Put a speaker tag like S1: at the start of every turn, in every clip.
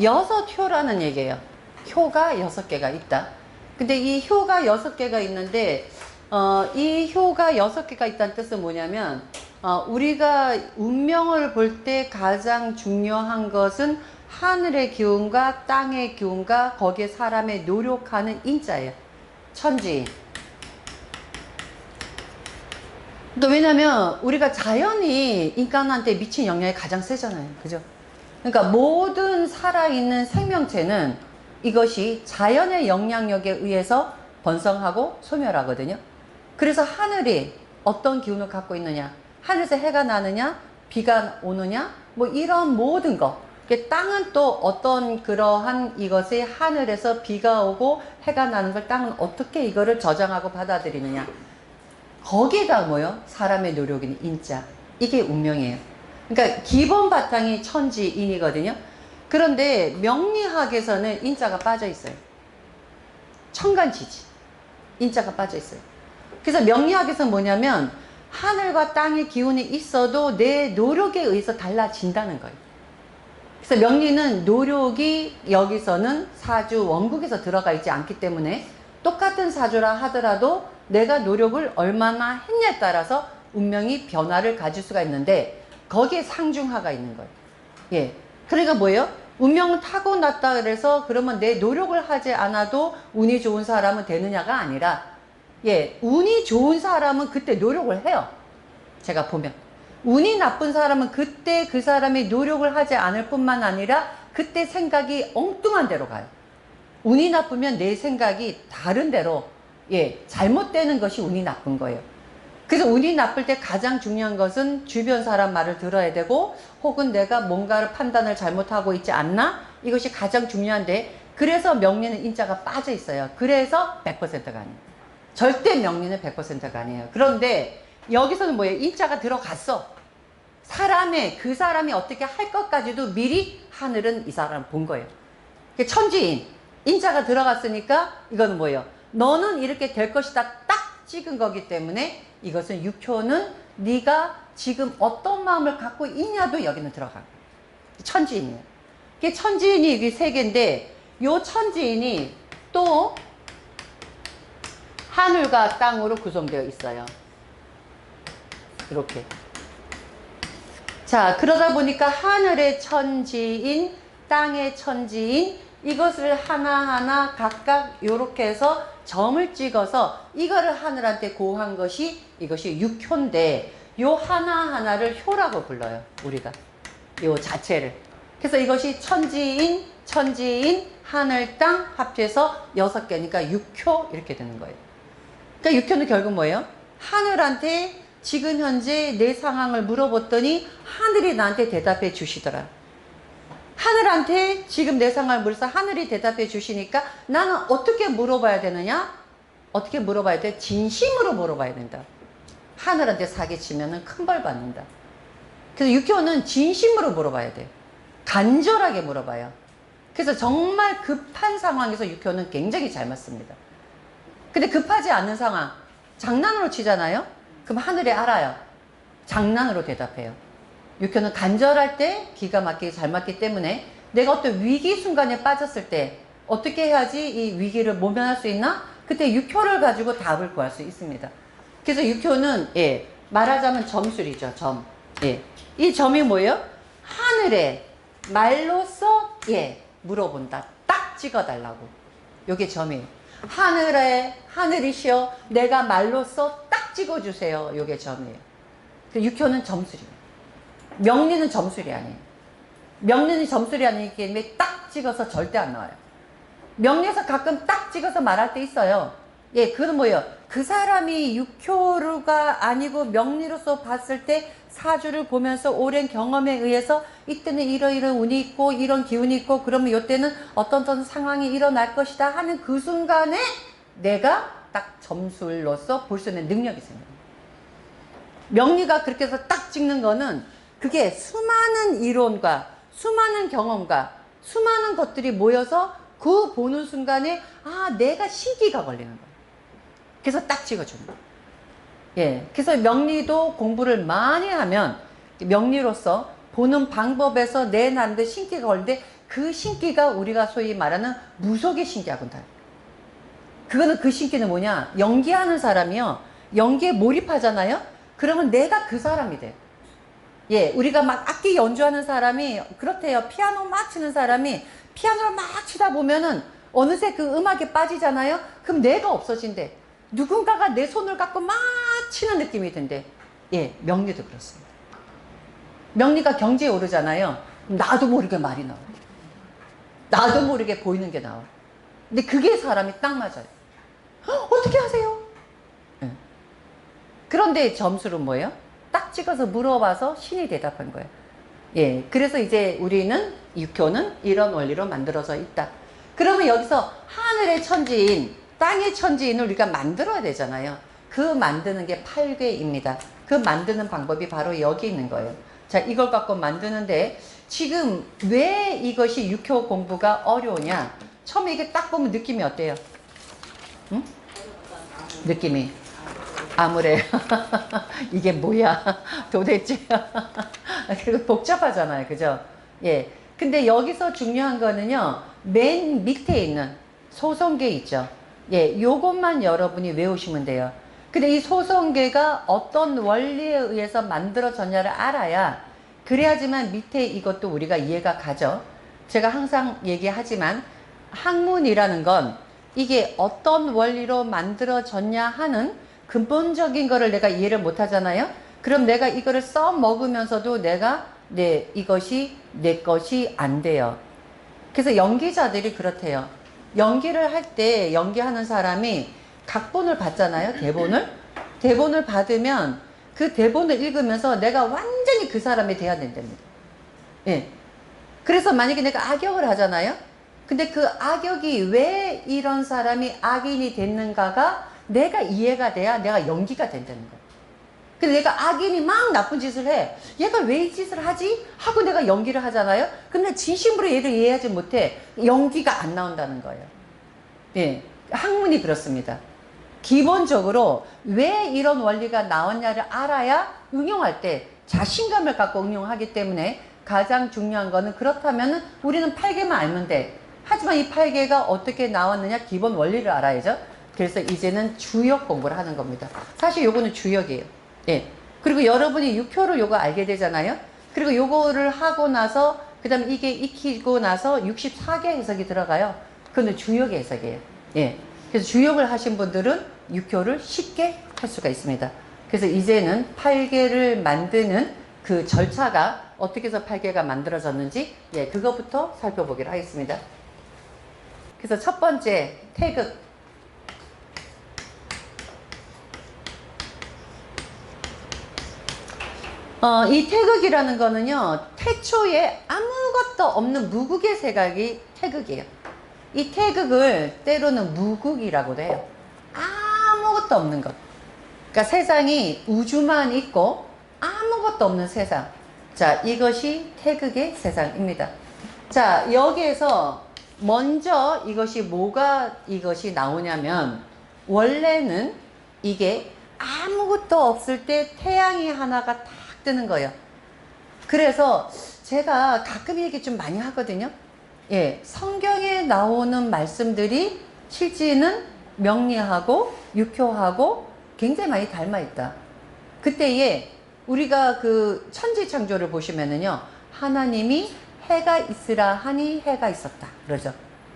S1: 여섯 효라는 얘기예요. 효가 6개가 있다. 근데 이 효가 6개가 있는데, 이 효가 6개가 있다는 뜻은 뭐냐면, 우리가 운명을 볼 때 가장 중요한 것은 하늘의 기운과 땅의 기운과 거기에 사람의 노력하는 인자예요. 천지인. 또 왜냐면 우리가 자연이 인간한테 미친 영향이 가장 세잖아요. 그죠? 그러니까 모든 살아있는 생명체는 이것이 자연의 영향력에 의해서 번성하고 소멸하거든요. 그래서 하늘이 어떤 기운을 갖고 있느냐, 하늘에서 해가 나느냐, 비가 오느냐, 뭐 이런 모든 것. 땅은 또 어떤 그러한 이것이 하늘에서 비가 오고 해가 나는 걸 땅은 어떻게 이거를 저장하고 받아들이느냐. 거기에다 뭐요? 사람의 노력인 인자. 이게 운명이에요. 그러니까 기본 바탕이 천지인이거든요. 그런데 명리학에서는 인자가 빠져 있어요. 천간지지. 인자가 빠져 있어요. 그래서 명리학에서는 뭐냐면 하늘과 땅의 기운이 있어도 내 노력에 의해서 달라진다는 거예요. 그래서 명리는 노력이 여기서는 사주 원국에서 들어가 있지 않기 때문에 똑같은 사주라 하더라도 내가 노력을 얼마나 했냐에 따라서 운명이 변화를 가질 수가 있는데 거기에 상중하가 있는 거예요. 예. 그러니까 뭐예요? 운명은 타고났다 그래서 그러면 내 노력을 하지 않아도 운이 좋은 사람은 되느냐가 아니라 예, 운이 좋은 사람은 그때 노력을 해요. 제가 보면. 운이 나쁜 사람은 그때 그 사람이 노력을 하지 않을 뿐만 아니라 그때 생각이 엉뚱한 데로 가요. 운이 나쁘면 내 생각이 다른 데로 예, 잘못되는 것이 운이 나쁜 거예요. 그래서 운이 나쁠 때 가장 중요한 것은 주변 사람 말을 들어야 되고 혹은 내가 뭔가를 판단을 잘못하고 있지 않나? 이것이 가장 중요한데 그래서 명리는 인자가 빠져 있어요. 그래서 100%가 아니에요. 절대 명리는 100%가 아니에요. 그런데 여기서는 뭐예요? 인자가 들어갔어. 그 사람이 어떻게 할 것까지도 미리 하늘은 이 사람을 본 거예요. 천지인, 인자가 들어갔으니까 이건 뭐예요? 너는 이렇게 될 것이다 딱 찍은 거기 때문에 이것은 육효는 네가 지금 어떤 마음을 갖고 있냐도 여기는 들어가요. 천지인이에요. 이게 천지인이 이게 3개인데 요 천지인이 또 하늘과 땅으로 구성되어 있어요. 이렇게. 자, 그러다 보니까 하늘의 천지인, 땅의 천지인, 이것을 하나하나 각각 요렇게 해서 점을 찍어서 이거를 하늘한테 고한 것이 이것이 육효인데 요 하나하나를 효라고 불러요. 우리가. 요 자체를. 그래서 이것이 천지인, 하늘, 땅 합쳐서 6개니까 육효 이렇게 되는 거예요. 그러니까 육효는 결국 뭐예요? 하늘한테 지금 현재 내 상황을 물어봤더니 하늘이 나한테 대답해 주시더라. 하늘한테 지금 내 상황을 물어서 하늘이 대답해 주시니까 나는 어떻게 물어봐야 되느냐? 어떻게 물어봐야 돼? 진심으로 물어봐야 된다. 하늘한테 사기치면 큰 벌 받는다. 그래서 육효는 진심으로 물어봐야 돼. 간절하게 물어봐요. 그래서 정말 급한 상황에서 육효는 굉장히 잘 맞습니다. 근데 급하지 않은 상황, 장난으로 치잖아요? 그럼 하늘이 알아요. 장난으로 대답해요. 육효는 간절할 때 기가 막히게 잘 맞기 때문에 내가 어떤 위기 순간에 빠졌을 때 어떻게 해야지 이 위기를 모면할 수 있나? 그때 육효를 가지고 답을 구할 수 있습니다. 그래서 육효는 예, 말하자면 점술이죠. 점. 예. 이 점이 뭐예요? 하늘에 말로써 예, 물어본다. 딱 찍어달라고. 요게 점이에요. 하늘이시여 내가 말로써 딱 찍어주세요. 요게 점이에요. 육효는 점술이에요. 명리는 점술이 아니에요. 명리는 점술이 아니기 때문에 딱 찍어서 절대 안 나와요. 명리에서 가끔 딱 찍어서 말할 때 있어요. 예, 그건 뭐예요? 그 사람이 육효가 아니고 명리로서 봤을 때 사주를 보면서 오랜 경험에 의해서 이때는 이러이러한 운이 있고 이런 기운이 있고 그러면 이때는 어떤 상황이 일어날 것이다 하는 그 순간에 내가 딱 점술로서 볼 수 있는 능력이 생겨요. 명리가 그렇게 해서 딱 찍는 거는 그게 수많은 이론과 수많은 경험과 수많은 것들이 모여서 그 보는 순간에 아 내가 시기가 걸리는 거예요. 그래서 딱 찍어주는 거예요. 예, 그래서 명리도 공부를 많이 하면 명리로서 보는 방법에서 내 나름대로 신기가 걸리는데 그 신기가 우리가 소위 말하는 무속의 신기하고는 달라요. 그거는 그 신기는 뭐냐? 연기하는 사람이요. 연기에 몰입하잖아요? 그러면 내가 그 사람이 돼요. 예, 우리가 막 악기 연주하는 사람이 그렇대요. 피아노 막 치는 사람이 피아노를 막 치다 보면은 어느새 그 음악에 빠지잖아요? 그럼 내가 없어진대. 누군가가 내 손을 갖고 막 치는 느낌이 든대. 예, 명리도 그렇습니다. 명리가 경지에 오르잖아요. 나도 모르게 말이 나와요. 나도 모르게 보이는 게 나와요. 근데 그게 사람이 딱 맞아요. 어떻게 하세요? 예. 그런데 점수는 뭐예요? 딱 찍어서 물어봐서 신이 대답한 거예요. 예, 그래서 이제 우리는 육효는 이런 원리로 만들어져 있다. 그러면 여기서 하늘의 천지인, 땅의 천지인을 우리가 만들어야 되잖아요. 그 만드는 게 팔괘입니다. 그 만드는 방법이 바로 여기 있는 거예요. 자, 이걸 갖고 만드는데 지금 왜 이것이 육효 공부가 어려우냐? 처음에 이게 딱 보면 느낌이 어때요? 응? 느낌이 암울해. 이게 뭐야? 도대체. 그리고 복잡하잖아요. 그죠? 예. 근데 여기서 중요한 거는요, 맨 밑에 있는 소성계 있죠? 예, 요것만 여러분이 외우시면 돼요. 근데 이 소성계가 어떤 원리에 의해서 만들어졌냐를 알아야, 그래야지만 밑에 이것도 우리가 이해가 가죠. 제가 항상 얘기하지만, 학문이라는 건 이게 어떤 원리로 만들어졌냐 하는 근본적인 거를 내가 이해를 못 하잖아요. 그럼 내가 이거를 써먹으면서도 이것이 내 것이 안 돼요. 그래서 연기자들이 그렇대요. 연기를 할 때 연기하는 사람이 각본을 받잖아요. 대본을 받으면 그 대본을 읽으면서 내가 완전히 그 사람이 돼야 된답니다. 예. 그래서 만약에 내가 악역을 하잖아요. 근데 그 악역이 왜 이런 사람이 악인이 됐는가가 내가 이해가 돼야 내가 연기가 된다는 거예요. 근데 내가 악인이 막 나쁜 짓을 해. 얘가 왜 이 짓을 하지? 하고 내가 연기를 하잖아요. 근데 진심으로 얘를 이해하지 못해. 연기가 안 나온다는 거예요. 예. 학문이 그렇습니다. 기본적으로 왜 이런 원리가 나왔냐를 알아야 응용할 때 자신감을 갖고 응용하기 때문에 가장 중요한 거는, 그렇다면 우리는 팔괘만 알면 돼. 하지만 이 팔괘가 어떻게 나왔느냐 기본 원리를 알아야죠. 그래서 이제는 주역 공부를 하는 겁니다. 사실 요거는 주역이에요. 예. 그리고 여러분이 육효를 요거 알게 되잖아요. 그리고 요거를 하고 나서 그 다음에 이게 익히고 나서 64개 해석이 들어가요. 그거는 주역의 해석이에요. 예. 그래서 주역을 하신 분들은 육효를 쉽게 할 수가 있습니다. 그래서 이제는 팔괘를 만드는 그 절차가 어떻게 해서 팔괘가 만들어졌는지, 예, 그거부터 살펴보기로 하겠습니다. 그래서 첫 번째 태극. 이 태극이라는 거는요, 태초에 아무것도 없는 무국의 세각이 태극이에요. 이 태극을 때로는 무국이라고도 해요. 아무것도 없는 것. 그러니까 세상이 우주만 있고 아무것도 없는 세상. 자, 이것이 태극의 세상입니다. 자, 여기에서 먼저 이것이 나오냐면, 원래는 이게 아무것도 없을 때 태양이 하나가 딱 뜨는 거예요. 그래서 제가 가끔 얘기 좀 많이 하거든요. 예, 성경에 나오는 말씀들이 실제는 명리하고 육효하고 굉장히 많이 닮아 있다. 그때에 우리가 그 천지창조를 보시면은요, 하나님이 해가 있으라 하니 해가 있었다 그러죠.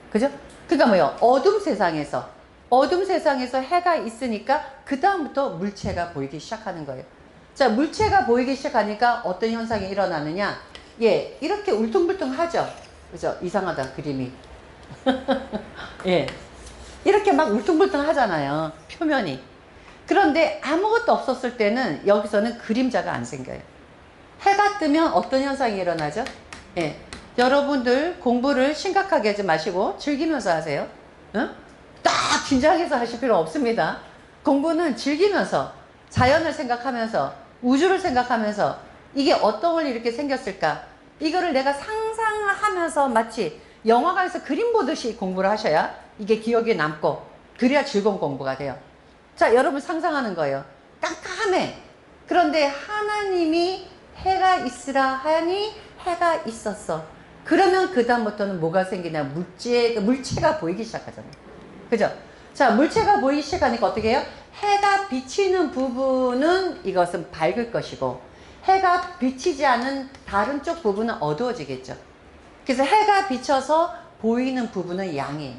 S1: 그죠? 그러니까 뭐요? 어둠 세상에서 해가 있으니까 그 다음부터 물체가 보이기 시작하는 거예요. 자, 물체가 보이기 시작하니까 어떤 현상이 일어나느냐? 예, 이렇게 울퉁불퉁하죠. 그죠? 이상하다, 그림이. 예, 이렇게 막 울퉁불퉁하잖아요, 표면이. 그런데 아무것도 없었을 때는 여기서는 그림자가 안 생겨요. 해가 뜨면 어떤 현상이 일어나죠? 예, 여러분들 공부를 심각하게 하지 마시고 즐기면서 하세요. 응? 딱 긴장해서 하실 필요 없습니다. 공부는 즐기면서, 자연을 생각하면서, 우주를 생각하면서, 이게 어떤 원리 이렇게 생겼을까? 이거를 내가 상상하면서 마치 영화관에서 그림 보듯이 공부를 하셔야 이게 기억에 남고, 그래야 즐거운 공부가 돼요. 자, 여러분 상상하는 거예요. 깜깜해. 그런데 하나님이 해가 있으라 하니 해가 있었어. 그러면 그 다음부터는 뭐가 생기냐? 물체가 보이기 시작하잖아요. 그죠? 자, 물체가 보이기 시작하니까 어떻게 해요? 해가 비치는 부분은 이것은 밝을 것이고, 해가 비치지 않은 다른 쪽 부분은 어두워지겠죠. 그래서 해가 비쳐서 보이는 부분은 양이에요.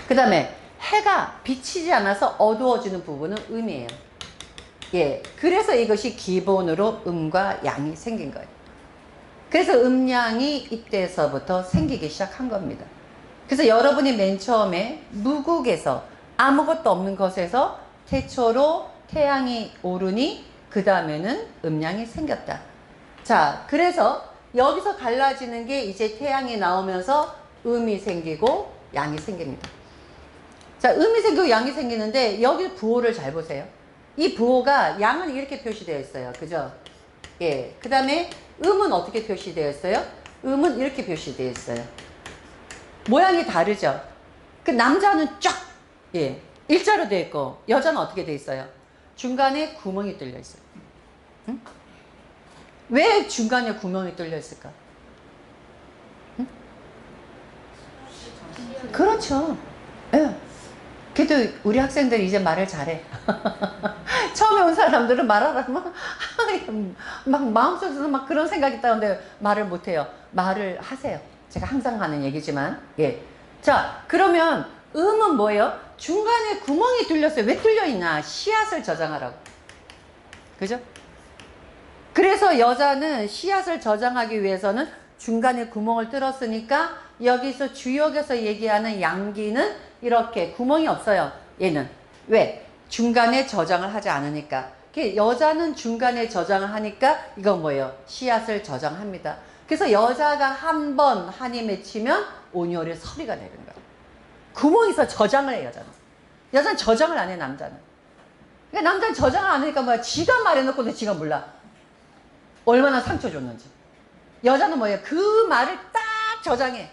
S1: 그 다음에 해가 비치지 않아서 어두워지는 부분은 음이에요. 예, 그래서 이것이 기본으로 음과 양이 생긴 거예요. 그래서 음양이 이때서부터 생기기 시작한 겁니다. 그래서 여러분이 맨 처음에 무국에서 아무것도 없는 것에서 태초로 태양이 오르니 그 다음에는 음양이 생겼다. 자, 그래서 여기서 갈라지는 게 이제 태양이 나오면서 음이 생기고 양이 생깁니다. 자, 음이 생기고 양이 생기는데 여기 부호를 잘 보세요. 이 부호가 양은 이렇게 표시되어 있어요. 그죠? 예. 그 다음에 음은 어떻게 표시되어 있어요? 음은 이렇게 표시되어 있어요. 모양이 다르죠? 그 남자는 쫙, 예, 일자로 되어 있고, 여자는 어떻게 되어 있어요? 중간에 구멍이 뚫려 있어요. 응? 왜 중간에 구멍이 뚫려 있을까? 응? 그렇죠. 예. 그래도 우리 학생들이 이제 말을 잘해. 처음에 온 사람들은 말하라면 막 마음속에서 막 그런 생각이 있다는데 말을 못해요. 말을 하세요. 제가 항상 하는 얘기지만. 예. 자, 그러면 음은 뭐예요? 중간에 구멍이 뚫렸어요. 왜 뚫려 있나? 씨앗을 저장하라고. 그죠? 그래서 여자는 씨앗을 저장하기 위해서는 중간에 구멍을 뚫었으니까 여기서 주역에서 얘기하는 양기는 이렇게 구멍이 없어요. 얘는. 왜? 중간에 저장을 하지 않으니까. 여자는 중간에 저장을 하니까 이건 뭐예요? 씨앗을 저장합니다. 그래서 여자가 한 번 한이 맺히면 온열의 서리가 내는 거예요. 구멍이 있어 저장을 해, 여자는. 여자는 저장을 안 해, 남자는. 그러니까 남자는 저장을 안 하니까 뭐야? 지가 말해놓고도 지가 몰라. 얼마나 상처 줬는지. 여자는 뭐예요? 그 말을 딱 저장해.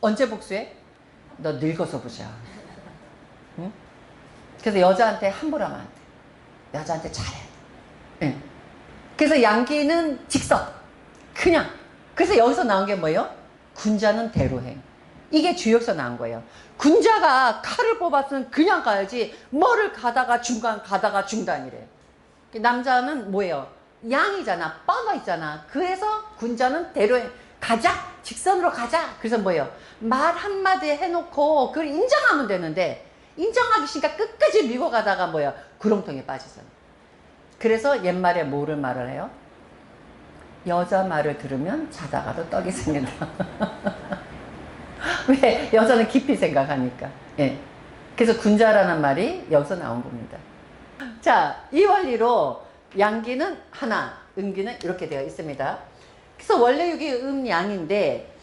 S1: 언제 복수해? 너 늙어서 보자. 응? 그래서 여자한테 함부로 하면 안 돼. 여자한테 잘해. 응. 그래서 양기는 직선. 그냥. 그래서 여기서 나온 게 뭐예요? 군자는 대로행. 이게 주역에서 나온 거예요. 군자가 칼을 뽑았으면 그냥 가야지 뭐를 가다가 중간 가다가 중단이래. 남자는 뭐예요? 양이잖아. 뻗어 있잖아. 그래서 군자는 대로행. 가자. 직선으로 가자. 그래서 뭐예요? 말 한마디 해놓고 그걸 인정하면 되는데 인정하기 싫으니까 끝까지 밀고 가다가 뭐예요? 구렁텅이에 빠지잖아. 그래서 옛말에 뭐를 말을 해요? 여자 말을 들으면 자다가도 떡이 생긴다. 왜? 여자는 깊이 생각하니까. 예. 그래서 군자라는 말이 여기서 나온 겁니다. 자, 이 원리로 양기는 하나, 음기는 이렇게 되어 있습니다. 그래서 원래 이게 음양인데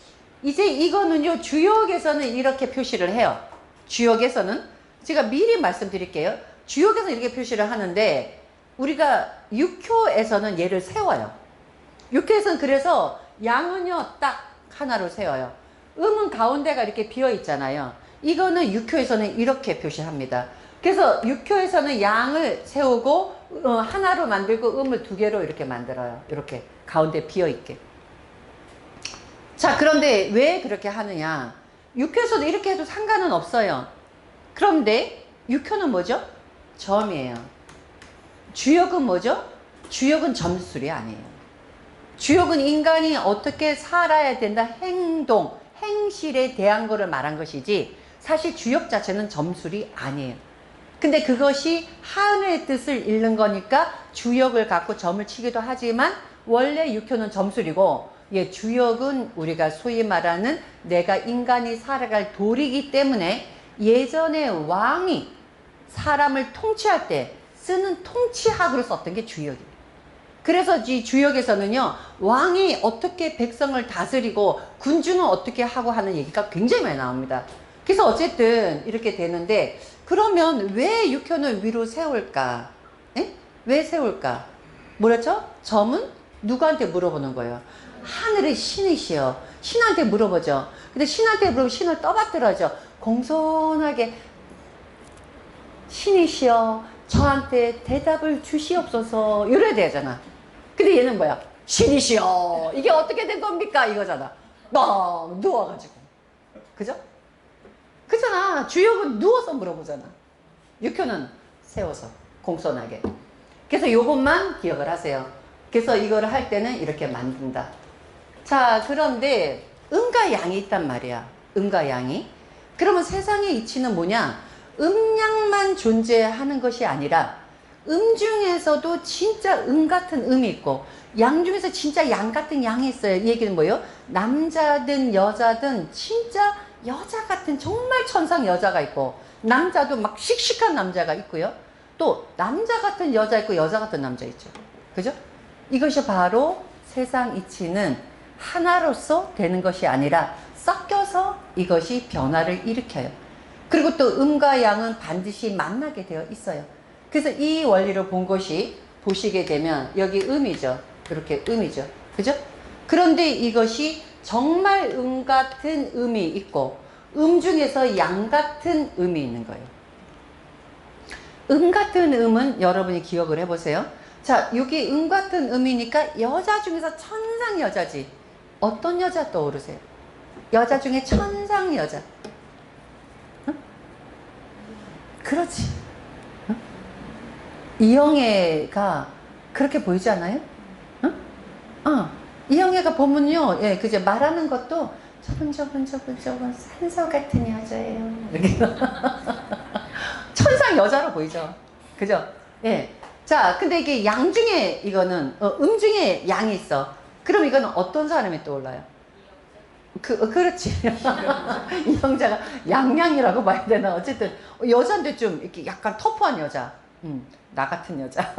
S1: 이제 이거는요 주역에서는 이렇게 표시를 해요. 주역에서는 제가 미리 말씀드릴게요. 주역에서는 이렇게 표시를 하는데 우리가 육효에서는 얘를 세워요. 육효에서는 그래서 양은요 딱 하나로 세워요. 음은 가운데가 이렇게 비어 있잖아요. 이거는 육효에서는 이렇게 표시합니다. 그래서 육효에서는 양을 세우고 하나로 만들고 음을 두 개로 이렇게 만들어요. 이렇게 가운데 비어 있게. 자, 그런데 왜 그렇게 하느냐? 육효에서도 이렇게 해도 상관은 없어요. 그런데 육효는 뭐죠? 점이에요. 주역은 뭐죠? 주역은 점술이 아니에요. 주역은 인간이 어떻게 살아야 된다, 행동, 행실에 대한 거를 말한 것이지 사실 주역 자체는 점술이 아니에요. 근데 그것이 하늘의 뜻을 읽는 거니까 주역을 갖고 점을 치기도 하지만 원래 육효는 점술이고 예, 주역은 우리가 소위 말하는 내가 인간이 살아갈 도리이기 때문에 예전에 왕이 사람을 통치할 때 쓰는 통치학으로 썼던 게 주역이에요. 그래서 이 주역에서는요 왕이 어떻게 백성을 다스리고 군주는 어떻게 하고 하는 얘기가 굉장히 많이 나옵니다. 그래서 어쨌든 이렇게 되는데 그러면 왜 육효는 위로 세울까? 에? 왜 세울까? 뭐랬죠? 점은 누구한테 물어보는 거예요? 하늘의 신이시여. 신한테 물어보죠. 근데 신한테 물어보면 신을 떠받들어죠. 공손하게 신이시여 저한테 대답을 주시옵소서 이래야 되잖아. 근데 얘는 뭐야? 신이시여 이게 어떻게 된 겁니까? 이거잖아. 막 누워가지고. 그죠? 그잖아. 주역은 누워서 물어보잖아. 육효는 세워서 공손하게. 그래서 요것만 기억을 하세요. 그래서 이거를 할 때는 이렇게 만든다. 자, 그런데 음과 양이 있단 말이야. 음과 양이. 그러면 세상의 이치는 뭐냐? 음양만 존재하는 것이 아니라 음 중에서도 진짜 음 같은 음이 있고 양 중에서 진짜 양 같은 양이 있어요. 이 얘기는 뭐예요? 남자든 여자든 진짜 여자 같은 정말 천상 여자가 있고 남자도 막 씩씩한 남자가 있고요. 또 남자 같은 여자 있고 여자 같은 남자 있죠. 그죠? 이것이 바로 세상 이치는 하나로서 되는 것이 아니라 섞여서 이것이 변화를 일으켜요. 그리고 또 음과 양은 반드시 만나게 되어 있어요. 그래서 이 원리를 본 것이 보시게 되면 여기 음이죠. 이렇게 음이죠. 그죠? 그런데 이것이 정말 음 같은 음이 있고 음 중에서 양 같은 음이 있는 거예요. 음 같은 음은 여러분이 기억을 해보세요. 자, 여기 음 같은 음이니까 여자 중에서 천상 여자지. 어떤 여자 떠오르세요? 여자 중에 천상 여자. 응? 그렇지. 응? 이영애가 그렇게 보이지 않아요? 응? 이영애가 보면요, 예, 그죠? 말하는 것도 저분 산소 같은 여자예요. 이렇게. 천상 여자로 보이죠. 그죠? 예. 자, 근데 이게 양 중에 이거는, 음 중에 양이 있어. 그럼 이거는 어떤 사람이 떠올라요? 그렇지. 이영자가 양양이라고 봐야 되나? 어쨌든, 여자인데 좀 이렇게 약간 터프한 여자. 나 같은 여자.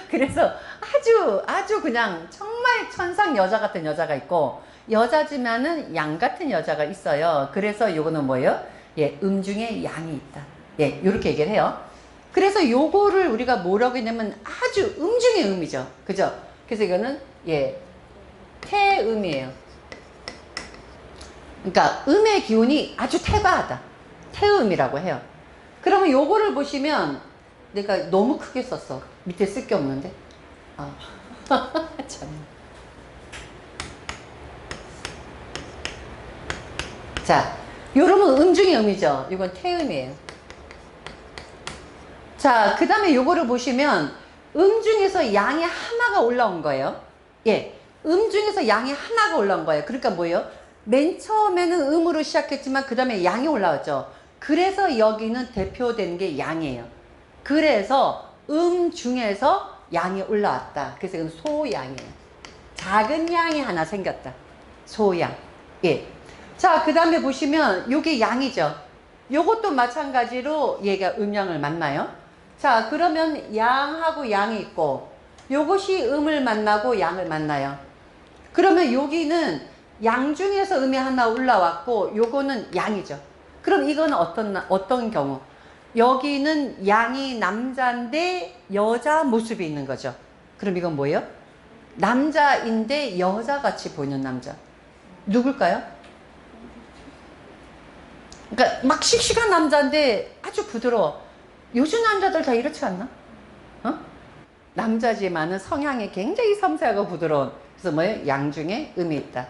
S1: 그래서 아주 그냥 정말 천상 여자 같은 여자가 있고, 여자지만은 양 같은 여자가 있어요. 그래서 이거는 뭐예요? 예, 음 중에 양이 있다. 예, 요렇게 얘기를 해요. 그래서 요거를 우리가 뭐라고 했냐면 아주 음 중에 음이죠. 그죠? 그래서 이거는, 예, 태음이에요. 그러니까 음의 기운이 아주 태과하다. 태음이라고 해요. 그러면 요거를 보시면 내가 너무 크게 썼어. 밑에 쓸 게 없는데. 참. 자, 요러면 음 중에 음이죠. 이건 태음이에요. 자, 그 다음에 요거를 보시면 음 중에서 양이 하나가 올라온 거예요. 예, 음 중에서 양이 하나가 올라온 거예요. 그러니까 뭐예요? 맨 처음에는 음으로 시작했지만 그 다음에 양이 올라왔죠. 그래서 여기는 대표되는 게 양이에요. 그래서 음 중에서 양이 올라왔다. 그래서 이건 소양이에요. 작은 양이 하나 생겼다. 소양. 예. 자, 그 다음에 보시면 요게 양이죠. 요것도 마찬가지로 얘가 음양을 만나요. 자, 그러면 양하고 양이 있고 요것이 음을 만나고 양을 만나요. 그러면 여기는 양 중에서 음이 하나 올라왔고 요거는 양이죠. 그럼 이건 어떤 경우? 여기는 양이 남자인데 여자 모습이 있는 거죠. 그럼 이건 뭐예요? 남자인데 여자같이 보이는 남자. 누굴까요? 그러니까 막 씩씩한 남자인데 아주 부드러워. 요즘 남자들 다 이렇지 않나? 남자지만은 성향이 굉장히 섬세하고 부드러운. 그래서 뭐예요? 양 중에 음이 있다.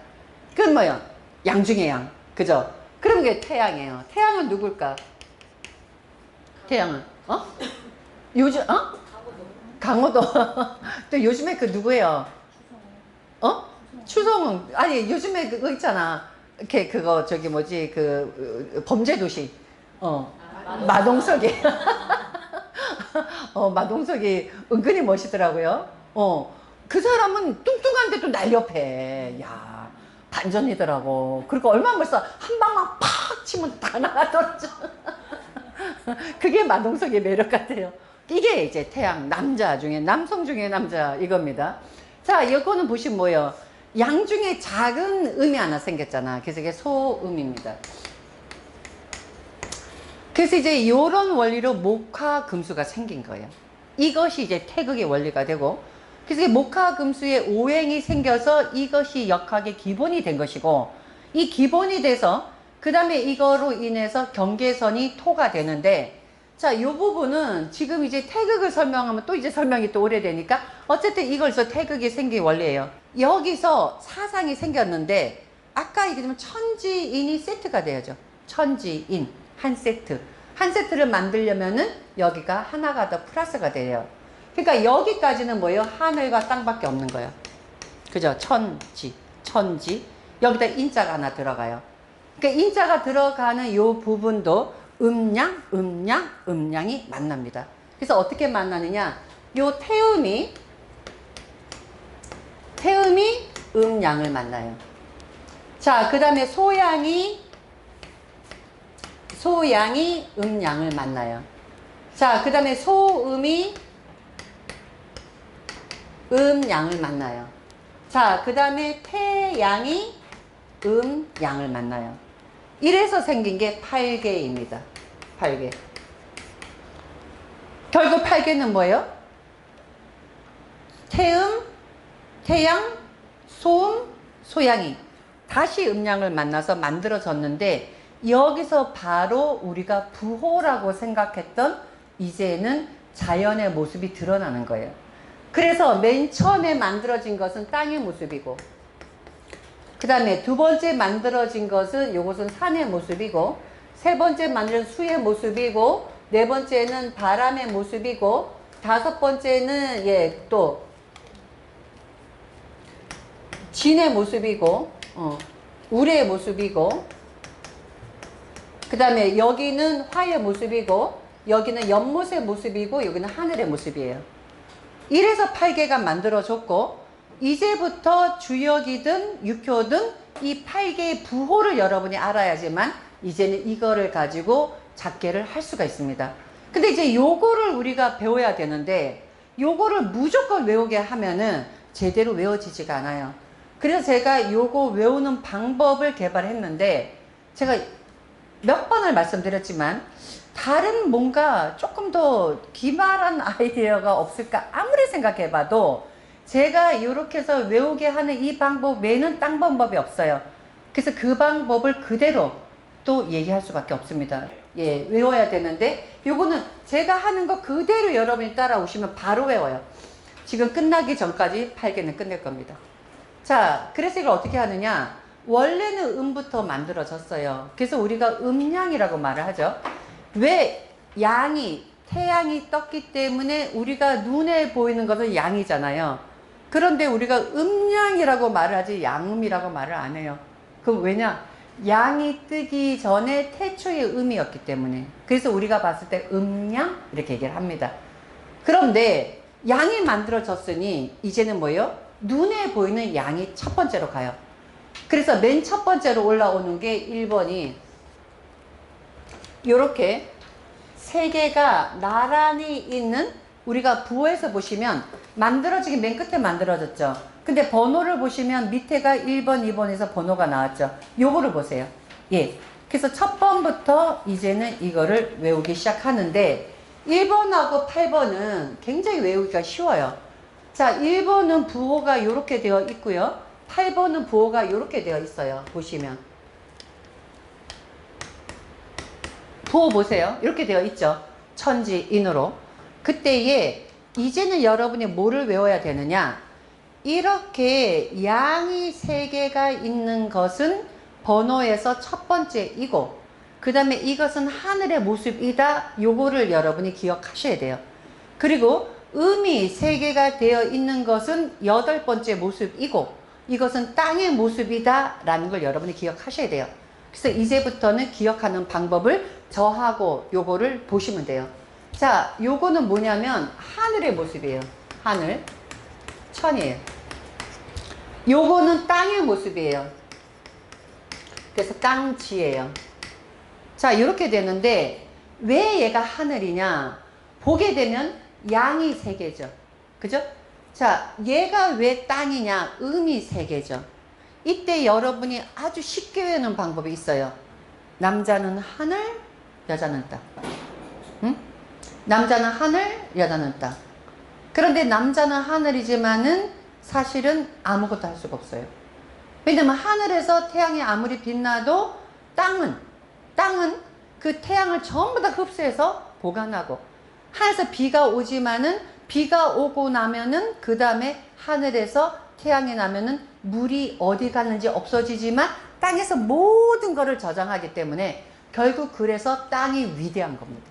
S1: 그건 뭐예요? 양 중에 양. 그죠? 그럼 그게 태양이에요. 태양은 누굴까? 태양은? 요즘, 강호도. 또 요즘에 그 누구예요? 추성훈. 아니, 요즘에 그거 있잖아. 이렇게 그거 저기 뭐지 그 범죄도시 마동석이 마동석이 은근히 멋있더라고요. 그 사람은 뚱뚱한데도 날렵해. 야, 반전이더라고. 그러니까 얼마나 멋있어. 한 방만 팍 치면 다 나가더라죠. 그게 마동석의 매력 같아요. 이게 이제 태양 남자 중에 남성 중에 남자 이겁니다. 자, 이거는 보시면 뭐예요? 양 중에 작은 음이 하나 생겼잖아. 그래서 이게 소음입니다. 그래서 이제 이런 원리로 목화금수가 생긴 거예요. 이것이 이제 태극의 원리가 되고, 그래서 이게 목화금수의 오행이 생겨서 이것이 역학의 기본이 된 것이고, 이 기본이 돼서 그 다음에 이거로 인해서 경계선이 토가 되는데, 자, 이 부분은 지금 이제 태극을 설명하면 또 이제 설명이 또 오래되니까 어쨌든 이걸서 태극이 생긴 원리예요. 여기서 사상이 생겼는데 아까 얘기했지만 천지인이 세트가 돼야죠. 천지인 한 세트. 한 세트를 만들려면은 여기가 하나가 더 플러스가 돼요. 그러니까 여기까지는 뭐예요? 하늘과 땅밖에 없는 거예요. 그죠? 천지. 여기다 인자가 하나 들어가요. 그러니까 인자가 들어가는 이 부분도 음양이 만납니다. 그래서 어떻게 만나느냐? 요 태음이 음양을 만나요. 자, 그 다음에 소양이 음양을 만나요. 자, 그 다음에 소음이 음양을 만나요. 자, 그 다음에 태양이 음양을 만나요. 이래서 생긴 게 8개입니다. 8개. 결국 8개는 뭐예요? 태음, 태양, 소음, 소양이 다시 음양을 만나서 만들어졌는데 여기서 바로 우리가 부호라고 생각했던 이제는 자연의 모습이 드러나는 거예요. 그래서 맨 처음에 만들어진 것은 땅의 모습이고 그 다음에 두 번째 만들어진 것은 요것은 산의 모습이고 세 번째 만든 수의 모습이고 네 번째는 바람의 모습이고 다섯 번째는 또 진의 모습이고 우레의 모습이고 그 다음에 여기는 화의 모습이고 여기는 연못의 모습이고 여기는 하늘의 모습이에요. 이래서 8개가 만들어졌고 이제부터 주역이든 육효든 이 8개의 부호를 여러분이 알아야지만 이제는 이거를 가지고 작계를 할 수가 있습니다. 근데 이제 요거를 우리가 배워야 되는데 요거를 무조건 외우게 하면은 제대로 외워지지가 않아요. 그래서 제가 요거 외우는 방법을 개발했는데 제가 몇 번을 말씀드렸지만 다른 뭔가 조금 더 기발한 아이디어가 없을까 아무리 생각해봐도 제가 이렇게 해서 외우게 하는 이 방법 외에는 딴 방법이 없어요. 그래서 그 방법을 그대로 또 얘기할 수밖에 없습니다. 외워야 되는데 요거는 제가 하는 거 그대로 여러분이 따라오시면 바로 외워요. 지금 끝나기 전까지 8개는 끝낼 겁니다. 자, 그래서 이걸 어떻게 하느냐? 원래는 음부터 만들어졌어요. 그래서 우리가 음양이라고 말을 하죠. 왜? 태양이 떴기 때문에 우리가 눈에 보이는 것은 양이잖아요. 그런데 우리가 음양이라고 말을 하지 양음이라고 말을 안 해요. 그럼 왜냐? 양이 뜨기 전에 태초의 음이었기 때문에. 그래서 우리가 봤을 때 음양 이렇게 얘기를 합니다. 그런데 양이 만들어졌으니 이제는 뭐예요? 눈에 보이는 양이 첫 번째로 가요. 그래서 맨 첫 번째로 올라오는 게 1번이 요렇게 세 개가 나란히 있는 우리가 부호에서 보시면 만들어지긴 맨 끝에 만들어졌죠. 근데 번호를 보시면 밑에가 1번, 2번에서 번호가 나왔죠. 요거를 보세요. 그래서 첫 번부터 이제는 이거를 외우기 시작하는데 1번하고 8번은 굉장히 외우기가 쉬워요. 자, 1번은 부호가 이렇게 되어 있고요. 8번은 부호가 이렇게 되어 있어요. 보시면. 부호 보세요. 이렇게 되어 있죠. 천지인으로. 그때에 이제는 여러분이 뭐를 외워야 되느냐? 이렇게 양이 3개가 있는 것은 번호에서 첫 번째이고 그 다음에 이것은 하늘의 모습이다. 요거를 여러분이 기억하셔야 돼요. 그리고 음이 3개가 되어 있는 것은 8번째 모습이고 이것은 땅의 모습이다 라는 걸 여러분이 기억하셔야 돼요. 그래서 이제부터는 기억하는 방법을 저하고 요거를 보시면 돼요. 자, 요거는 뭐냐면 하늘의 모습이에요. 하늘, 천이에요. 요거는 땅의 모습이에요. 그래서 땅지예요. 자, 이렇게 되는데 왜 얘가 하늘이냐? 보게 되면 양이 3개죠. 그죠? 자, 얘가 왜 땅이냐? 음이 3개죠. 이때 여러분이 아주 쉽게 외우는 방법이 있어요. 남자는 하늘, 여자는 땅. 응? 남자는 하늘, 여자는 땅. 그런데 남자는 하늘이지만은 사실은 아무것도 할 수가 없어요. 왜냐면 하늘에서 태양이 아무리 빛나도 땅은 그 태양을 전부 다 흡수해서 보관하고, 하늘에서 비가 오지만은 비가 오고 나면은 그 다음에 하늘에서 태양이 나면은 물이 어디 가는지 없어지지만 땅에서 모든 것을 저장하기 때문에 결국 그래서 땅이 위대한 겁니다.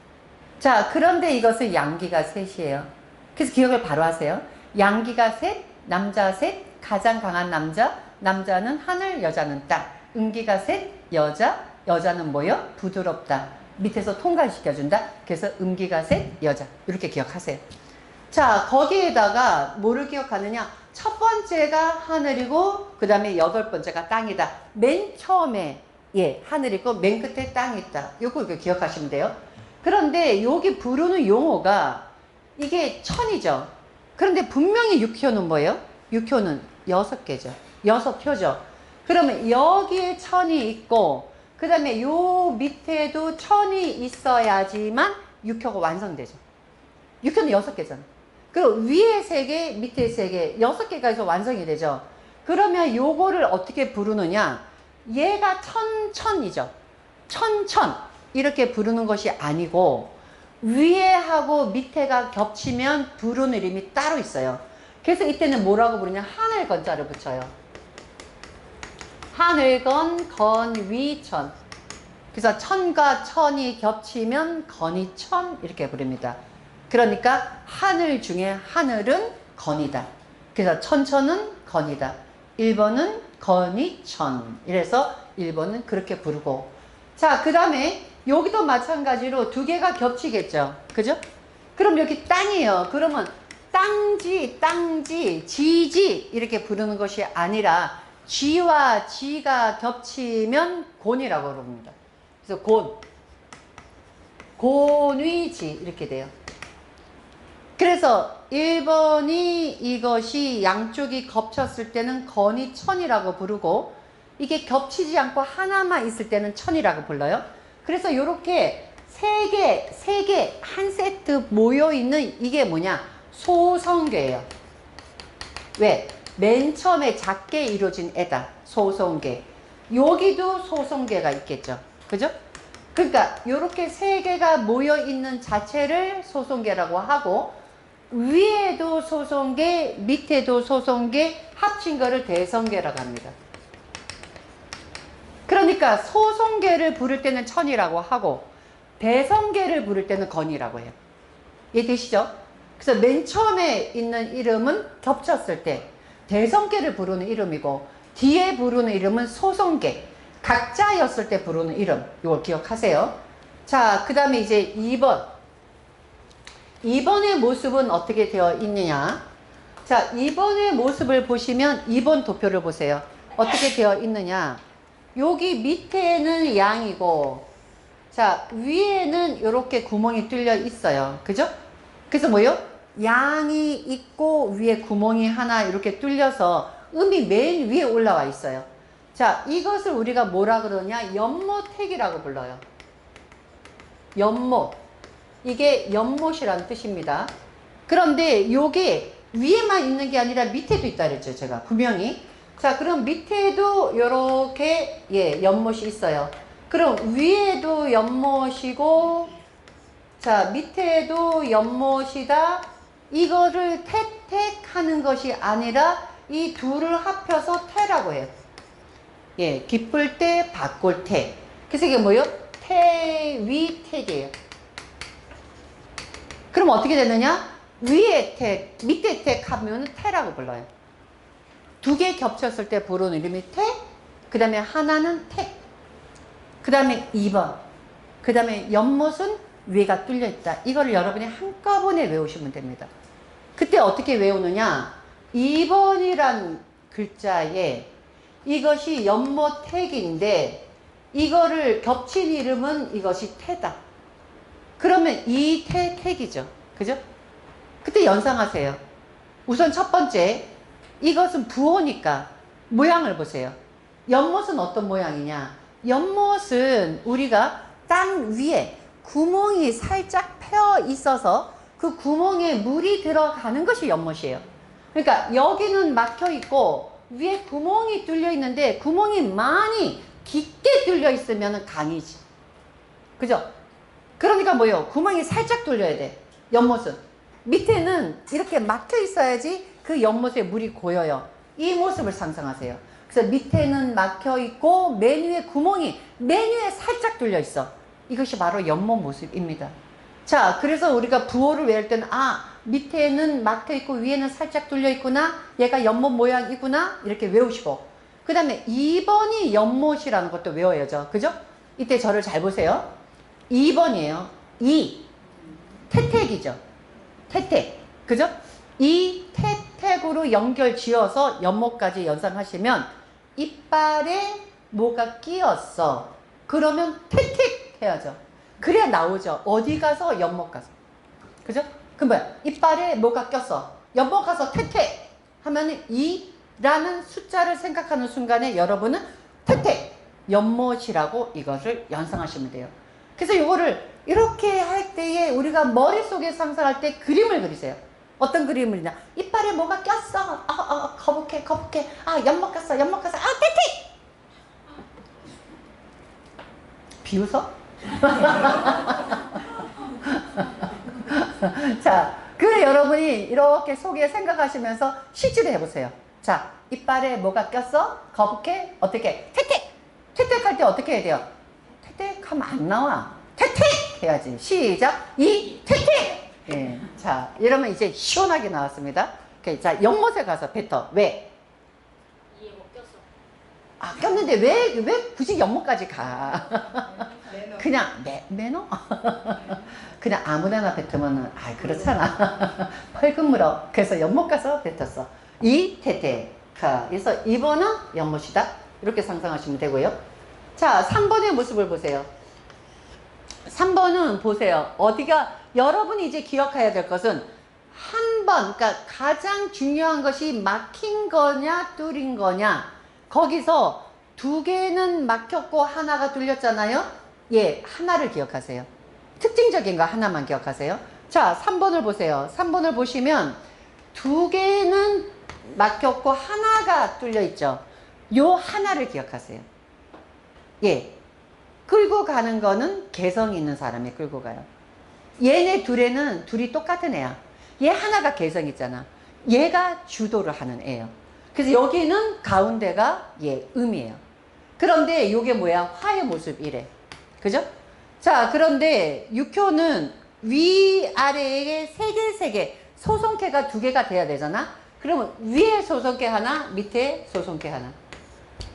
S1: 자, 그런데 이것은 양기가 셋이에요. 그래서 기억을 바로 하세요. 양기가 셋, 남자 셋, 가장 강한 남자, 남자는 하늘, 여자는 땅. 음기가 셋, 여자, 여자는 뭐요? 부드럽다. 밑에서 통과시켜준다. 그래서 음기가 셋, 여자. 이렇게 기억하세요. 자, 거기에다가 뭐를 기억하느냐? 첫 번째가 하늘이고 그 다음에 여덟 번째가 땅이다. 맨 처음에 하늘이고 맨 끝에 땅이 있다. 요거 기억하시면 돼요. 그런데 여기 부르는 용어가 이게 천이죠. 그런데 분명히 육효는 뭐예요? 육효는 6개죠. 6효죠. 그러면 여기에 천이 있고 그 다음에 요 밑에도 천이 있어야지만 육효가 완성되죠. 육효는 6개잖아. 그리고 위에 3개, 밑에 3개, 6개가 해서 완성이 되죠. 그러면 요거를 어떻게 부르느냐? 얘가 천이죠. 천. 이렇게 부르는 것이 아니고 위에하고 밑에가 겹치면 부르는 이름이 따로 있어요. 그래서 이때는 뭐라고 부르냐? 하늘건자를 붙여요. 하늘건, 건위천. 그래서 천과 천이 겹치면 건위천 이렇게 부릅니다. 그러니까 하늘 중에 하늘은 건이다. 그래서 천천은 건이다. 1번은 건위천. 이래서 1번은 그렇게 부르고. 자, 그 다음에 여기도 마찬가지로 2개가 겹치겠죠. 그죠? 그럼 여기 땅이에요. 그러면 땅지, 지지 이렇게 부르는 것이 아니라 쥐와 지가 겹치면 곤이라고 부릅니다. 그래서 곤위지 이렇게 돼요. 그래서 1번이 이것이 양쪽이 겹쳤을 때는 건위천이라고 부르고 이게 겹치지 않고 하나만 있을 때는 천이라고 불러요. 그래서 이렇게 3개 한 세트 모여있는 이게 뭐냐? 소성계예요. 왜? 맨 처음에 작게 이루어진 애다. 소성계. 여기도 소성계가 있겠죠. 그죠? 그러니까 이렇게 3개가 모여있는 자체를 소성계라고 하고 위에도 소성계, 밑에도 소성계 합친 거를 대성계라고 합니다. 그러니까 소성계를 부를 때는 천이라고 하고 대성계를 부를 때는 건이라고 해요. 이해되시죠? 그래서 맨 처음에 있는 이름은 겹쳤을 때 대성계를 부르는 이름이고 뒤에 부르는 이름은 소성계, 각자였을 때 부르는 이름. 이걸 기억하세요. 자, 그 다음에 이제 2번. 2번의 모습은 어떻게 되어 있느냐? 자, 2번의 모습을 보시면 2번 도표를 보세요. 어떻게 되어 있느냐? 여기 밑에는 양이고, 자, 위에는 이렇게 구멍이 뚫려 있어요. 그죠? 그래서 뭐요? 양이 있고 위에 구멍이 하나 이렇게 뚫려서 음이 맨 위에 올라와 있어요. 자, 이것을 우리가 뭐라 그러냐? 연못택이라고 불러요. 연못. 이게 연못이라는 뜻입니다. 그런데 요게 위에만 있는 게 아니라 밑에도 있다 그랬죠, 제가 분명히. 자, 그럼 밑에도 요렇게 연못이 있어요. 그럼 위에도 연못이고, 자, 밑에도 연못이다. 이거를 태택 하는 것이 아니라 이 둘을 합혀서 태라고 해요. 기쁠 때 바꿀 태. 그래서 이게 뭐예요? 태위택이에요. 그럼 어떻게 되느냐? 위에 택, 밑에 택 하면 태라고 불러요. 2개 겹쳤을 때 부르는 이름이 태, 그 다음에 하나는 택, 그 다음에 2번, 그 다음에 연못은 위가 뚫려 있다. 이거를 여러분이 한꺼번에 외우시면 됩니다. 그때 어떻게 외우느냐? 2번이란 글자에 이것이 연못 택인데 이거를 겹친 이름은 이것이 태다. 그러면 이 택이죠. 그죠? 그때 연상하세요. 우선 첫 번째, 이것은 부호니까 모양을 보세요. 연못은 어떤 모양이냐? 연못은 우리가 땅 위에 구멍이 살짝 패어 있어서 그 구멍에 물이 들어가는 것이 연못이에요. 그러니까 여기는 막혀 있고 위에 구멍이 뚫려 있는데 구멍이 많이 깊게 뚫려 있으면 강이지. 그죠? 그러니까 뭐요? 구멍이 살짝 뚫려야 돼. 연못은. 밑에는 이렇게 막혀 있어야지 그 연못에 물이 고여요. 이 모습을 상상하세요. 그래서 밑에는 막혀 있고 맨 위에 구멍이 맨 위에 살짝 뚫려 있어. 이것이 바로 연못 모습입니다. 자, 그래서 우리가 부호를 외울 때는 밑에는 막혀 있고 위에는 살짝 뚫려 있구나. 얘가 연못 모양이구나. 이렇게 외우시고 그 다음에 2번이 연못이라는 것도 외워야죠. 그죠? 이때 저를 잘 보세요. 2번이에요. 태택이죠. 태택. 그죠? 이 태택으로 연결 지어서 연못까지 연상하시면 이빨에 뭐가 끼었어. 그러면 태택 해야죠. 그래야 나오죠. 어디 가서 연못 가서. 그죠? 그럼 뭐야? 이빨에 뭐가 꼈어. 연못 가서 태택 하면 이라는 숫자를 생각하는 순간에 여러분은 태택 연못이라고 이것을 연상하시면 돼요. 그래서 이거를 이렇게 할 때에 우리가 머릿속에 상상할 때 그림을 그리세요. 어떤 그림을냐? 이빨에 뭐가 꼈어. 거북해. 연못 갔어. 태택! 비웃어? 자, 그래 여러분이 이렇게 속에 생각하시면서 실제로 해보세요. 자, 이빨에 뭐가 꼈어? 거북해? 어떻게? 태택! 태택할 때 어떻게 해야 돼요? 태택하면 안 나와. 태택! 해야지. 시작! 태택! 예. 자, 이러면 이제 시원하게 나왔습니다. 자, 연못에 가서 뱉어. 왜?
S2: 이에 뭐 꼈어.
S1: 꼈는데 왜 굳이 연못까지 가? 그냥 매너? 그냥 아무데나 뱉으면 그렇잖아. 펄금 물어. 그래서 연못 가서 뱉었어. 태택. 그래서 2번은 연못이다. 이렇게 상상하시면 되고요. 자, 3번의 모습을 보세요. 3번은 보세요. 어디가 여러분이 이제 기억해야 될 것은 한 번, 그러니까 가장 중요한 것이 막힌 거냐 뚫린 거냐. 거기서 2개는 막혔고 하나가 뚫렸잖아요. 예, 하나를 기억하세요. 특징적인 거 하나만 기억하세요. 자, 3번을 보세요. 3번을 보시면 2개는 막혔고 하나가 뚫려 있죠. 요 하나를 기억하세요. 예. 끌고 가는 거는 개성 있는 사람이 끌고 가요. 얘네 둘에는 둘이 똑같은 애야. 얘 하나가 개성 있잖아. 얘가 주도를 하는 애예요. 그래서 여기는 가운데가 음이에요. 그런데 이게 뭐야? 화의 모습이래. 그죠? 자, 그런데 6효는 위아래에 3개 소송캐가 2개가 돼야 되잖아. 그러면 위에 소송캐 하나, 밑에 소송캐 하나.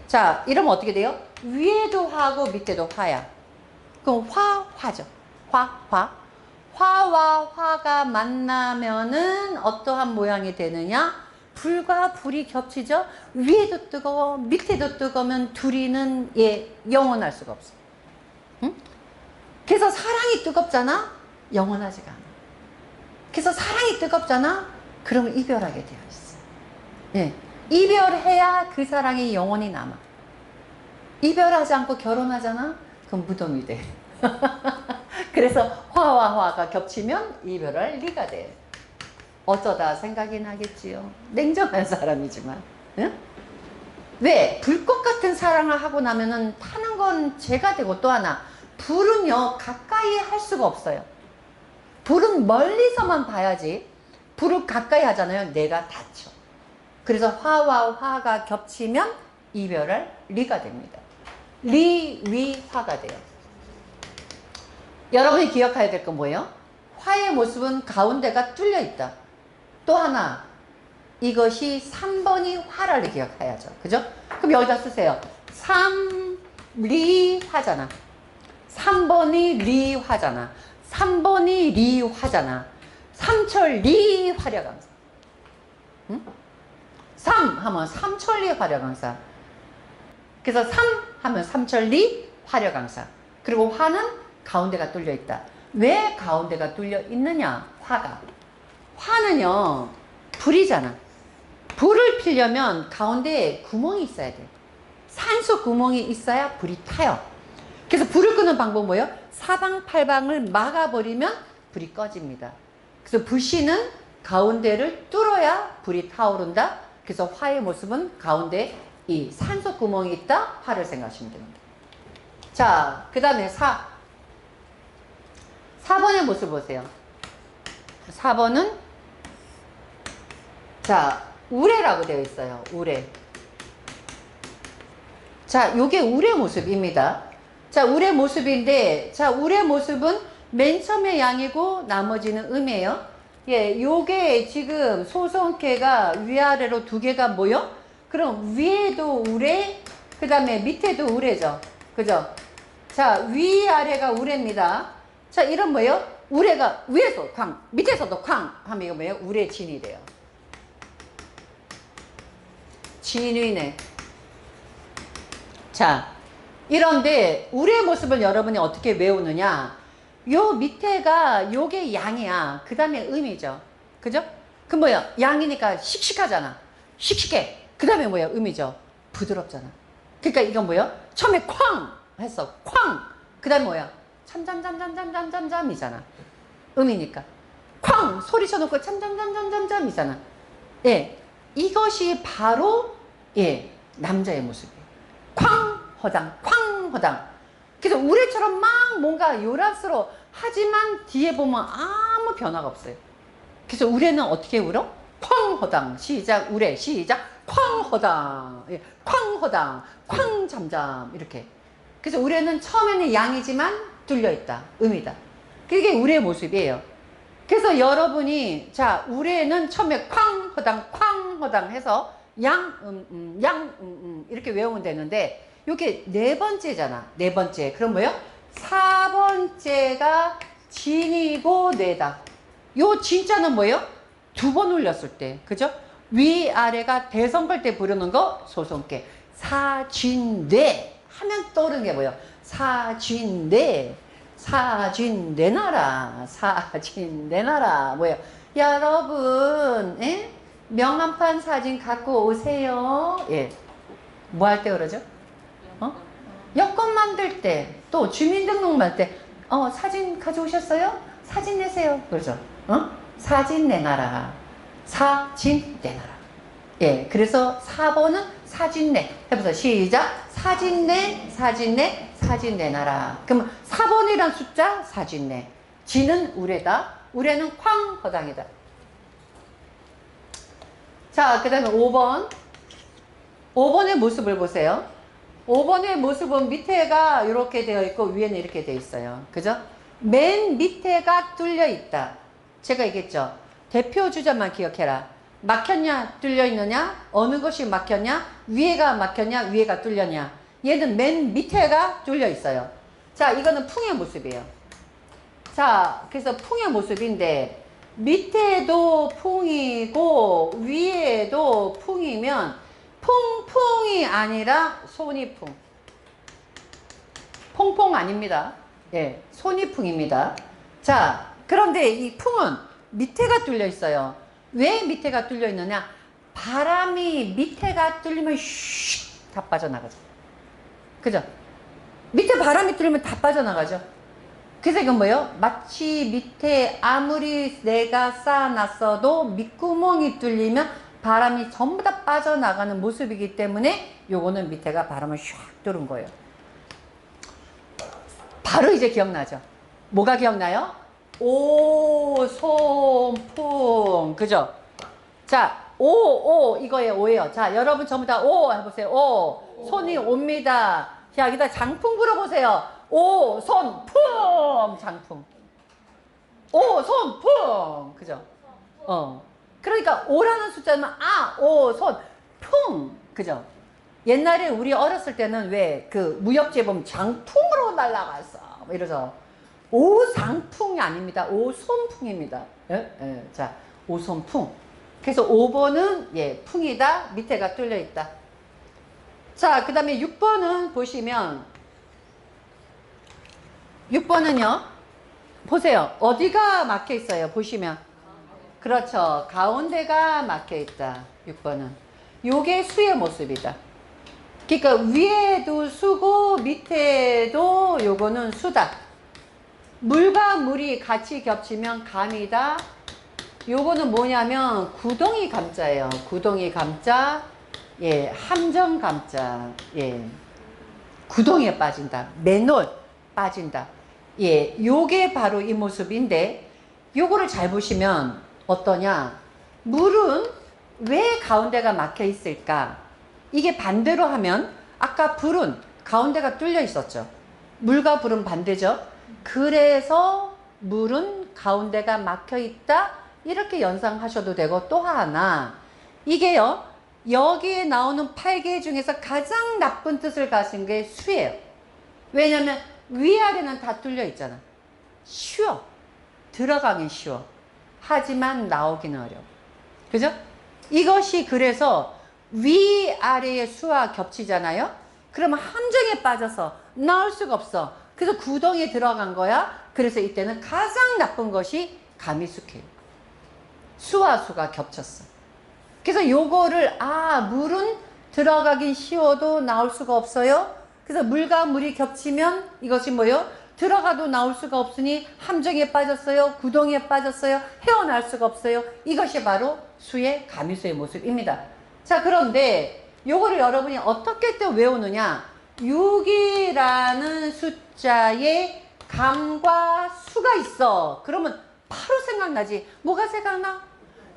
S1: 자, 이러면 어떻게 돼요? 위에도 화고 밑에도 화야. 그럼 화죠. 화. 화와 화가 만나면은 어떠한 모양이 되느냐? 불과 불이 겹치죠? 위에도 뜨거워, 밑에도 뜨거우면 둘이는 영원할 수가 없어. 응? 그래서 사랑이 뜨겁잖아? 영원하지가 않아. 그래서 사랑이 뜨겁잖아? 그러면 이별하게 되어 있어. 예. 이별해야 그 사랑이 영원히 남아. 이별하지 않고 결혼하잖아? 그럼 무덤이 돼. 그래서 화와 화가 겹치면 이별할 리가 돼. 어쩌다 생각이 나겠지요. 냉정한 사람이지만. 응? 왜? 불꽃 같은 사랑을 하고 나면은 타는 건 죄가 되고, 또 하나 불은요 가까이 할 수가 없어요. 불은 멀리서만 봐야지. 불을 가까이 하잖아요. 내가 다쳐. 그래서 화와 화가 겹치면 이별할 리가 됩니다. 위화가 돼요. 여러분이 기억해야 될 건 뭐예요? 화의 모습은 가운데가 뚫려 있다. 또 하나, 이것이 3번이 화라를 기억해야죠. 그죠? 그럼 여기다 쓰세요. 3리화잖아. 3번이 리화잖아. 3번이 리화잖아. 삼천리 화려강사. 응? 3 하면 삼천리 화려강사. 그래서 3 하면 삼천리 화려강사. 그리고 화는 가운데가 뚫려 있다. 왜 가운데가 뚫려 있느냐? 화가. 화는요, 불이잖아. 불을 피려면 가운데에 구멍이 있어야 돼. 산소 구멍이 있어야 불이 타요. 그래서 불을 끄는 방법은 뭐예요? 사방팔방을 막아버리면 불이 꺼집니다. 그래서 불씨는 가운데를 뚫어야 불이 타오른다. 그래서 화의 모습은 가운데 이 산소 구멍이 있다. 화를 생각하시면 됩니다. 자, 그 다음에 4. 4번의 모습 보세요. 4번은 자, 우레라고 되어 있어요. 우레. 자, 요게 우레 모습입니다. 자, 우레 모습인데, 자, 우레 모습은 맨 처음에 양이고 나머지는 음이에요. 예, 요게 지금 소성캐가 위아래로 두 개가 모여? 그럼 위에도 우레, 그 다음에 밑에도 우레죠. 그죠? 자, 위아래가 우레입니다. 자, 이런 뭐예요? 우레가 위에서 쾅, 밑에서도 쾅 하면 이거 뭐예요? 우레 진이 돼요. 진위네. 자, 이런데 우레의 모습을 여러분이 어떻게 외우느냐? 요 밑에가 요게 양이야. 그 다음에 음이죠. 그죠? 그 뭐야? 양이니까 씩씩하잖아. 씩씩해. 그 다음에 뭐야? 음이죠. 부드럽잖아. 그러니까 이건 뭐야? 처음에 쾅 했어. 쾅. 그 다음에 뭐야? 참잠잠잠잠잠잠잠이잖아. 음이니까. 쾅 소리 쳐놓고 참잠잠잠잠잠이잖아. 예, 이것이 바로 예 남자의 모습이에요. 쾅 허당 쾅 허당. 그래서 우레처럼 막 뭔가 요란스러워 하지만 뒤에 보면 아무 변화가 없어요. 그래서 우레는 어떻게 울어? 쾅 허당. 시작. 우레 시작. 쾅 허당. 예, 쾅 허당. 쾅 잠잠. 이렇게. 그래서 우레는 처음에는 양이지만 뚫려있다. 음이다. 그게 우레의 모습이에요. 그래서 여러분이 자 우레는 처음에 쾅 허당 쾅 허당 해서 양 이렇게 외우면 되는데 이게 네 번째잖아. 네 번째. 그럼 뭐요? 4번째가 진이고 뇌다. 요 진짜는 뭐예요? 두 번 울렸을 때. 그죠? 위아래가 대성 걸 때 부르는 거 소성캐. 사진뇌 하면 떠오르는 게 뭐예요? 사진뇌. 사진내놔라. 사진내놔라. 뭐예요? 여러분, 예? 명함판 사진 갖고 오세요. 예. 뭐 할 때 그러죠? 어? 여권 만들 때, 또 주민등록 만들 때, 사진 가져오셨어요? 사진 내세요. 그러죠? 사진 내놔라. 사진 내놔라. 예. 그래서 4번은 사진 내. 해보세요. 시작. 사진 내, 사진 내, 사진 내놔라. 그럼 4번이란 숫자, 사진 내. 지는 우레다. 우레는 쾅 허당이다. 자, 그 다음에 5번. 5번의 모습을 보세요. 5번의 모습은 밑에가 이렇게 되어 있고 위에는 이렇게 되어 있어요. 그죠? 맨 밑에가 뚫려 있다. 제가 얘기했죠. 대표 주자만 기억해라. 막혔냐 뚫려 있느냐, 어느 것이 막혔냐, 위에가 막혔냐, 위에가 뚫렸냐. 얘는 맨 밑에가 뚫려 있어요. 자, 이거는 풍의 모습이에요. 자, 그래서 풍의 모습인데 밑에도 풍이고 위에도 풍이면 풍풍이 아니라 손이풍. 퐁퐁 아닙니다. 예, 손이풍입니다. 자, 그런데 이 풍은 밑에가 뚫려 있어요. 왜 밑에가 뚫려 있느냐? 바람이 밑에가 뚫리면 슉 다 빠져나가죠. 그죠? 밑에 바람이 뚫리면 다 빠져나가죠. 그래서 이건 뭐예요? 마치 밑에 아무리 내가 쌓아놨어도 밑구멍이 뚫리면 바람이 전부 다 빠져나가는 모습이기 때문에 요거는 밑에가 바람을 슉 뚫은 거예요. 바로 이제 기억나죠? 뭐가 기억나요? 오, 솜, 풍. 그죠? 자, 오, 이거예요, 오예요. 자, 여러분 전부 다 오 해보세요. 오, 손이 옵니다. 자, 여기다 장풍 불어보세요. 오, 손, 풍. 장풍. 오, 손, 풍. 그죠? 그러니까 오라는 숫자는 오, 손, 풍. 그죠? 옛날에 우리 어렸을 때는 왜 그 무협지에 보면 장풍으로 날아갔어. 뭐 이러죠. 오상풍이 아닙니다. 오손풍입니다. 예? 예. 자, 오손풍. 그래서 5번은 예, 풍이다. 밑에가 뚫려 있다. 자, 그 다음에 6번은 보시면 6번은요. 보세요. 어디가 막혀 있어요? 보시면. 그렇죠. 가운데가 막혀 있다. 6번은. 요게 수의 모습이다. 그러니까 위에도 수고 밑에도 요거는 수다. 물과 물이 같이 겹치면 감이다. 요거는 뭐냐면 구덩이 감자예요. 구덩이 감자. 예, 함정 감자. 예. 구덩이에 빠진다. 맨홀 빠진다. 예, 요게 바로 이 모습인데, 요거를 잘 보시면 어떠냐? 물은 왜 가운데가 막혀 있을까? 이게 반대로 하면 아까 불은 가운데가 뚫려 있었죠. 물과 불은 반대죠. 그래서 물은 가운데가 막혀 있다. 이렇게 연상하셔도 되고, 또 하나, 이게요, 여기에 나오는 8개 중에서 가장 나쁜 뜻을 가진 게 수예요. 왜냐면 위아래는 다 뚫려 있잖아. 쉬워. 들어가긴 쉬워. 하지만 나오기는 어려워. 그죠? 이것이 그래서 위아래의 수와 겹치잖아요. 그러면 함정에 빠져서 나올 수가 없어. 그래서 구덩이에 들어간 거야. 그래서 이때는 가장 나쁜 것이 가미수예요. 수와 수가 겹쳤어. 그래서 요거를 물은 들어가긴 쉬워도 나올 수가 없어요. 그래서 물과 물이 겹치면 이것이 뭐예요? 들어가도 나올 수가 없으니 함정에 빠졌어요. 구덩이에 빠졌어요. 헤어날 수가 없어요. 이것이 바로 수의 가미수의 모습입니다. 자, 그런데 요거를 여러분이 어떻게 또 외우느냐? 6이라는 숫자에 감과 수가 있어. 그러면 바로 생각나지. 뭐가 생각나?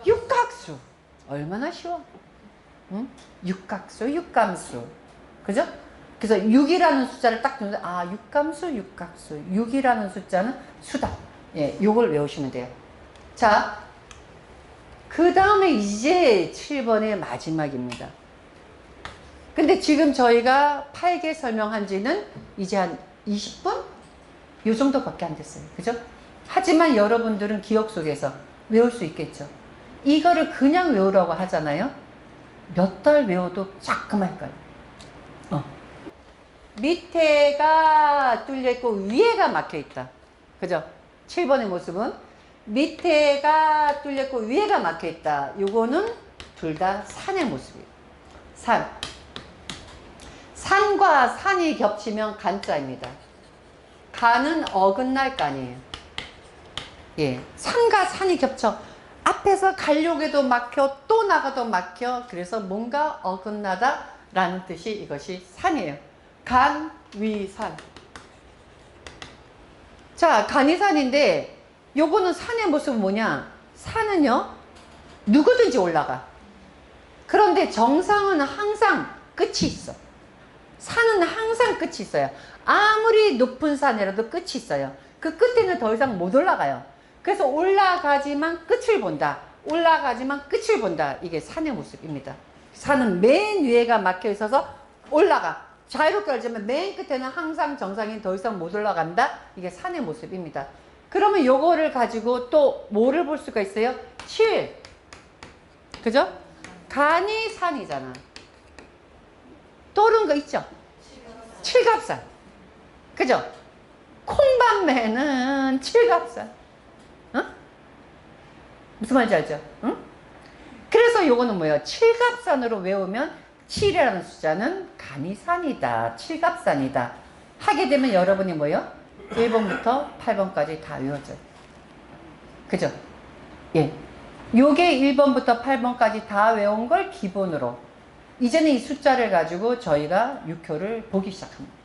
S1: 육각수. 얼마나 쉬워. 응? 육각수, 육감수. 그죠? 그래서 6이라는 숫자를 딱 두는데, 육감수, 육각수. 6이라는 숫자는 수다. 예, 요걸 외우시면 돼요. 자, 그 다음에 이제 7번의 마지막입니다. 근데 지금 저희가 8개 설명한 지는 이제 한 20분? 요 정도밖에 안 됐어요. 그죠? 하지만 여러분들은 기억 속에서 외울 수 있겠죠. 이거를 그냥 외우라고 하잖아요. 몇 달 외워도 자꾸만 헷갈려요. 밑에가 뚫려있고 위에가 막혀있다. 그죠? 7번의 모습은 밑에가 뚫렸고 위에가 막혀있다. 요거는 둘 다 산의 모습이에요. 산. 산과 산이 겹치면 간자입니다. 간은 어긋날 간이에요. 예, 산과 산이 겹쳐. 앞에서 가려고 해도 막혀, 또 나가도 막혀. 그래서 뭔가 어긋나다 라는 뜻이 이것이 산이에요. 간, 위, 산. 자, 간이 산인데 요거는 산의 모습은 뭐냐? 산은요, 누구든지 올라가. 그런데 정상은 항상 끝이 있어. 산은 항상 끝이 있어요. 아무리 높은 산이라도 끝이 있어요. 그 끝에는 더 이상 못 올라가요. 그래서 올라가지만 끝을 본다. 올라가지만 끝을 본다. 이게 산의 모습입니다. 산은 맨 위에가 막혀 있어서 올라가. 자유롭게 알지만 맨 끝에는 항상 정상인 더 이상 못 올라간다. 이게 산의 모습입니다. 그러면 요거를 가지고 또 뭐를 볼 수가 있어요? 7. 그죠? 간이 산이잖아. 떠오르는 거 있죠? 칠갑산. 그죠? 콩밤매는 칠갑산. 어? 무슨 말인지 알죠? 응? 그래서 요거는 뭐예요? 칠갑산으로 외우면 7이라는 숫자는 간이 산이다. 칠갑산이다. 하게 되면 여러분이 뭐예요? 1번부터 8번까지 다 외워져요. 그죠? 예. 요게 1번부터 8번까지 다 외운 걸 기본으로 이제는 이 숫자를 가지고 저희가 6교를 보기 시작합니다.